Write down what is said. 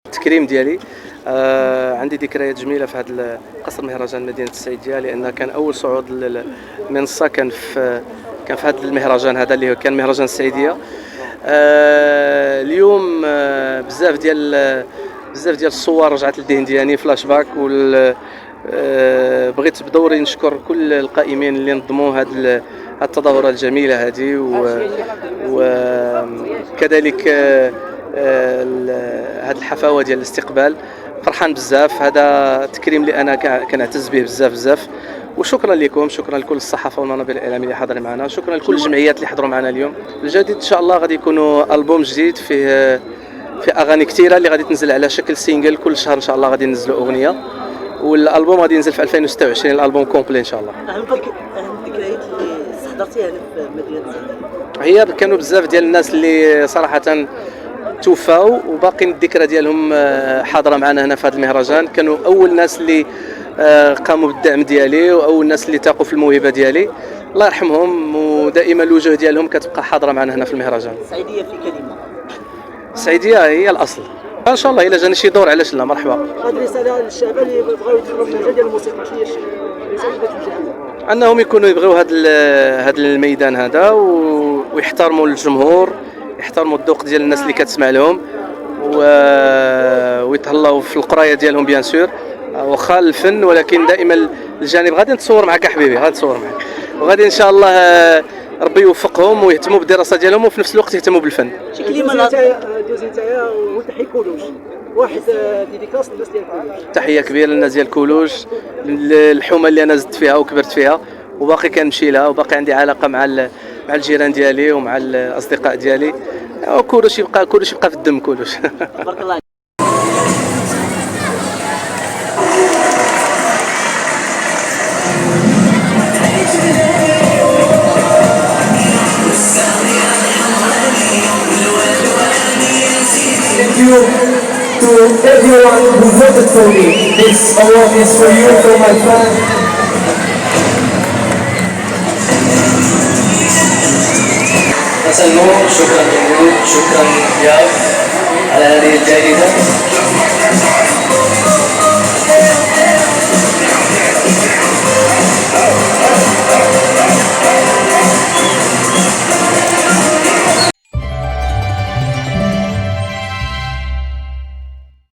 التكريم ديالي عندي ذكريات جميله في هذا قصر مهرجان مدينه السعيديه، لان كان اول صعود للمنصه كان في هذا المهرجان هذا اللي كان مهرجان السعيديه. اليوم بزاف ديال الصور رجعت للذهن ديالي فلاش باك. بغيت بدوري نشكر كل القائمين اللي نظموا هذه التظاهرات الجميله هذه، وكذلك هذه الحفاوه ديال الاستقبال. فرحان بزاف، هذا تكريم اللي انا كنعتز به بزاف. وشكرا لكم، شكرا لكل الصحافه والمنابر الاعلاميه اللي حاضرين معنا، شكرا لكل الجمعيات اللي حضروا معنا اليوم. الجديد ان شاء الله غادي يكونوا البوم جديد فيه اغاني كثيره اللي غادي تنزل على شكل سينجل. كل شهر ان شاء الله غادي ننزلوا اغنيه، والالبوم غادي ينزل في 2026 الالبوم كومبلي ان شاء الله. اهم الذكريات اللي استحضرتيها هنا في مدينه السعيديه؟ هي كانوا بزاف ديال الناس اللي صراحه توفاو وباقين الذكرى ديالهم حاضره معنا هنا في هذا المهرجان. كانوا اول ناس اللي قاموا بالدعم ديالي، واول ناس اللي تاقوا في الموهبه ديالي، الله يرحمهم. ودائما الوجوه ديالهم كتبقى حاضره معنا هنا في المهرجان. السعيديه في كلمه، السعيديه هي الاصل ان شاء الله. الا جاني شي دور علاش لا، مرحبا. هذه رساله للشباب اللي بغاو يدخلوا في المجال ديال الموسيقى، شنو هي الرساله اللي كتوجهها؟ انهم يكونوا يبغيو هذا الميدان هذا، ويحترموا الجمهور، يحترموا الذوق ديال الناس اللي كتسمع لهم، ويتهلاو في القرايه ديالهم بيان سور. واخا الفن، ولكن دائما الجانب غادي نتصور معك حبيبي، غادي نتصور معك، وغادي ان شاء الله ربي يوفقهم ويهتموا بالدراسه ديالهم، وفي نفس الوقت يهتموا بالفن. شي كلمه دوزي نتايا وتحيي كولوج، واحد ديديكاس للناس ديال كولوج. تحيه كبيره للناس ديال كولوج، الحومه اللي انا زدت فيها وكبرت فيها وباقي كنمشي لها، وباقي عندي علاقه مع الجيران ديالي ومع الاصدقاء ديالي. كولوج يبقى في الدم كولوج. تبارك الله. Thank you to everyone who voted for me. This award is for you, for my fan. حسن نور، شكرا جميل، شكرا ياف على هذه الجائزة.